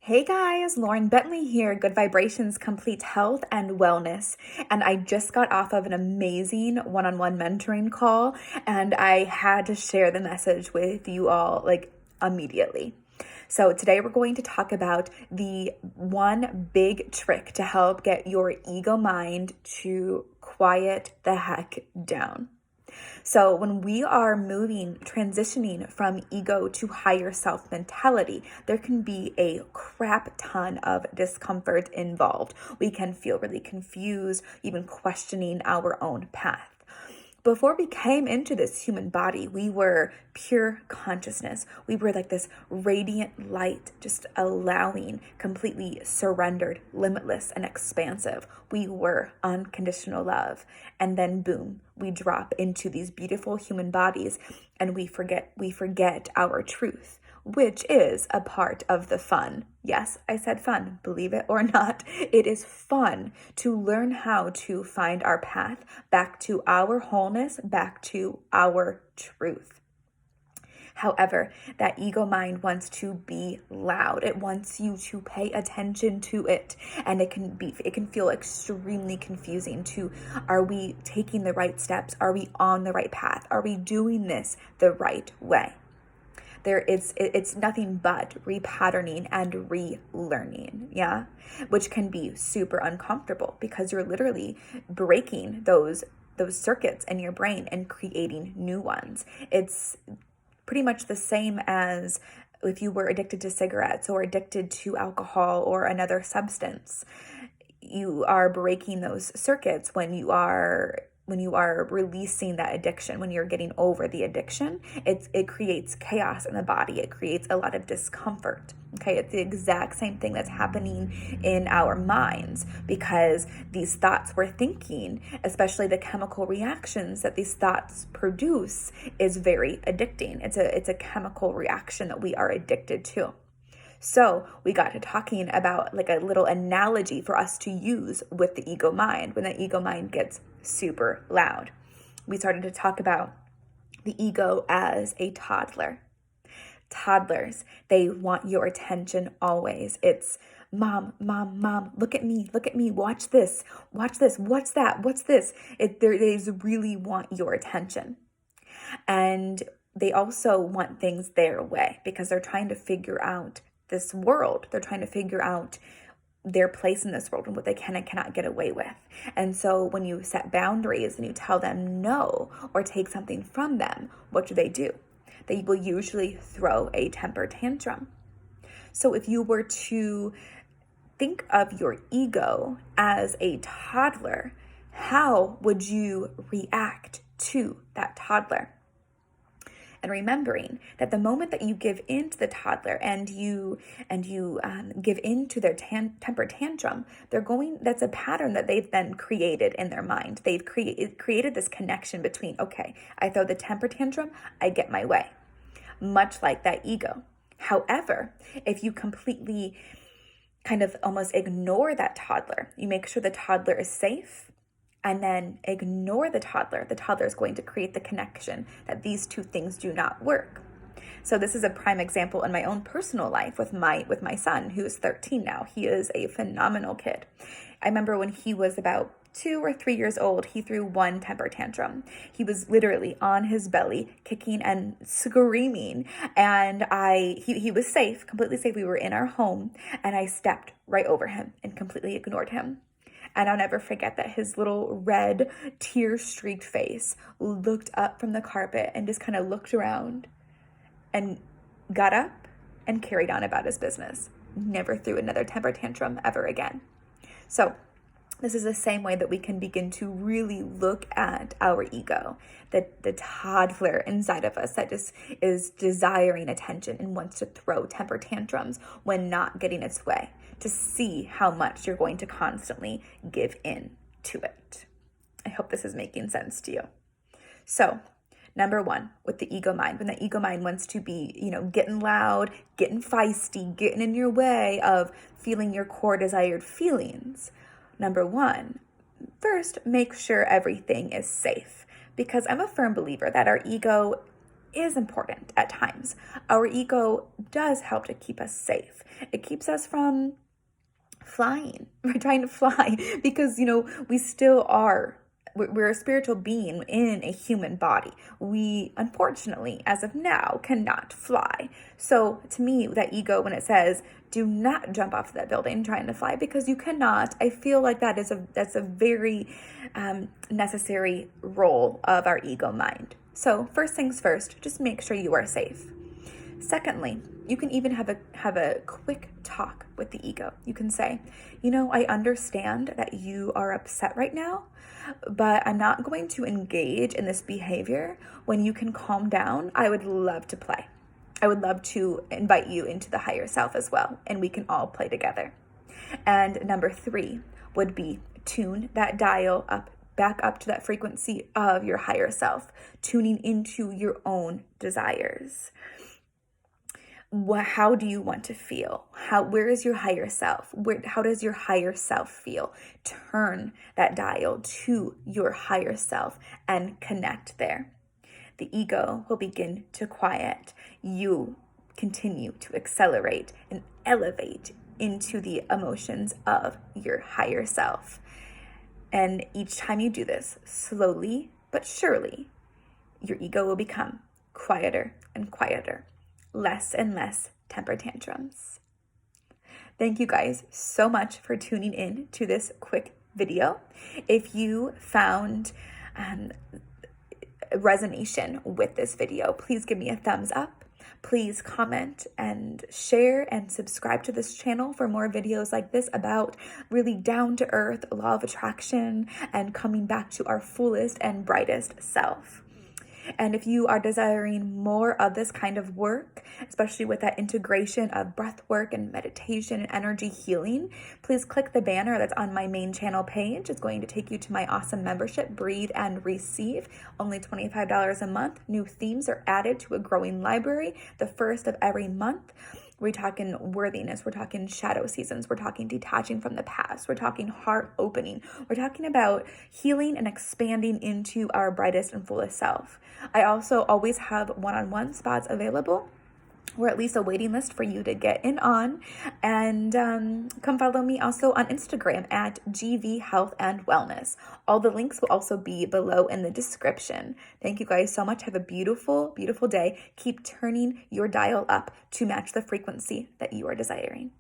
Hey guys, Lauren Bentley here, Good Vibrations Complete Health and Wellness. And I just got off of an amazing one-on-one mentoring call, and I had to share the message with you all immediately. So today we're going to talk about the one big trick to help get your ego mind to quiet the heck down. So when we are transitioning from ego to higher self mentality, there can be a crap ton of discomfort involved. We can feel really confused, even questioning our own path. Before we came into this human body, we were pure consciousness. We were like this radiant light, just allowing, completely surrendered, limitless, and expansive. We were unconditional love. And then boom, we drop into these beautiful human bodies and we forget our truth, which is a part of the fun. Yes, I said fun, believe it or not. It is fun to learn how to find our path back to our wholeness, back to our truth. However, that ego mind wants to be loud. It wants you to pay attention to it. And it can feel extremely confusing are we taking the right steps? Are we on the right path? Are we doing this the right way? It's nothing but repatterning and relearning, yeah? Which can be super uncomfortable because you're literally breaking those circuits in your brain and creating new ones. It's pretty much the same as if you were addicted to cigarettes or addicted to alcohol or another substance. You are breaking those circuits when you are releasing that addiction, when you're getting over the addiction. It creates chaos in the body. It creates a lot of discomfort. Okay, it's the exact same thing that's happening in our minds because these thoughts we're thinking, especially the chemical reactions that these thoughts produce, is very addicting. It's a chemical reaction that we are addicted to. So we got to talking about like a little analogy for us to use with the ego mind when the ego mind gets super loud. We started to talk about the ego as a toddler. Toddlers, they want your attention always. It's mom, mom, mom, look at me, watch this, what's that, what's this? They really want your attention. And they also want things their way because they're trying to figure out this world. They're trying to figure out their place in this world and what they can and cannot get away with. And so when you set boundaries and you tell them no or take something from them, what do? They will usually throw a temper tantrum. So if you were to think of your ego as a toddler, how would you react to that toddler? And remembering that the moment that you give in to the toddler and you give in to their temper tantrum, that's a pattern that they've then created in their mind. They've created this connection between, okay, I throw the temper tantrum, I get my way. Much like that ego. However, if you completely kind of almost ignore that toddler, you make sure the toddler is safe, and then ignore the toddler is going to create the connection that these two things do not work. So this is a prime example in my own personal life with my son, who is 13 now. He is a phenomenal kid. I remember when he was about 2 or 3 years old, he threw one temper tantrum. He was literally on his belly, kicking and screaming. And he was safe, completely safe. We were in our home, and I stepped right over him and completely ignored him. And I'll never forget that his little red, tear-streaked face looked up from the carpet and just kind of looked around and got up and carried on about his business. Never threw another temper tantrum ever again. So this is the same way that we can begin to really look at our ego, the toddler inside of us that just is desiring attention and wants to throw temper tantrums when not getting its way, to see how much you're going to constantly give in to it. I hope this is making sense to you. So, number one, with the ego mind, when the ego mind wants to be, getting loud, getting feisty, getting in your way of feeling your core desired feelings, number one, first, make sure everything is safe. Because I'm a firm believer that our ego is important at times. Our ego does help to keep us safe. It keeps us from flying. We're trying to fly because, we still are. We're a spiritual being in a human body. We, unfortunately, as of now, cannot fly. So to me, that ego, when it says, do not jump off that building trying to fly because you cannot, I feel like that's a very necessary role of our ego mind. So first things first, just make sure you are safe. Secondly, you can even have a quick talk with the ego. You can say, I understand that you are upset right now, but I'm not going to engage in this behavior. When you can calm down, I would love to play. I would love to invite you into the higher self as well, and we can all play together. And number 3 would be tune that dial back up to that frequency of your higher self, tuning into your own desires. How do you want to feel? Where is your higher self? How does your higher self feel? Turn that dial to your higher self and connect there. The ego will begin to quiet. You continue to accelerate and elevate into the emotions of your higher self. And each time you do this, slowly but surely, your ego will become quieter and quieter. Less and less temper tantrums. Thank you guys so much for tuning in to this quick video. If you found resonation with this video, please give me a thumbs up. Please comment and share and subscribe to this channel for more videos like this about really down-to-earth law of attraction and coming back to our fullest and brightest self. And if you are desiring more of this kind of work, especially with that integration of breath work and meditation and energy healing, please click the banner that's on my main channel page. It's going to take you to my awesome membership, Breathe and Receive, only $25 a month. New themes are added to a growing library, the first of every month. We're talking worthiness, we're talking shadow seasons, we're talking detaching from the past, we're talking heart opening, we're talking about healing and expanding into our brightest and fullest self. I also always have one-on-one spots available, or at least a waiting list for you to get in on. And come follow me also on Instagram at GV Health and Wellness. All the links will also be below in the description. Thank you guys so much. Have a beautiful, beautiful day. Keep turning your dial up to match the frequency that you are desiring.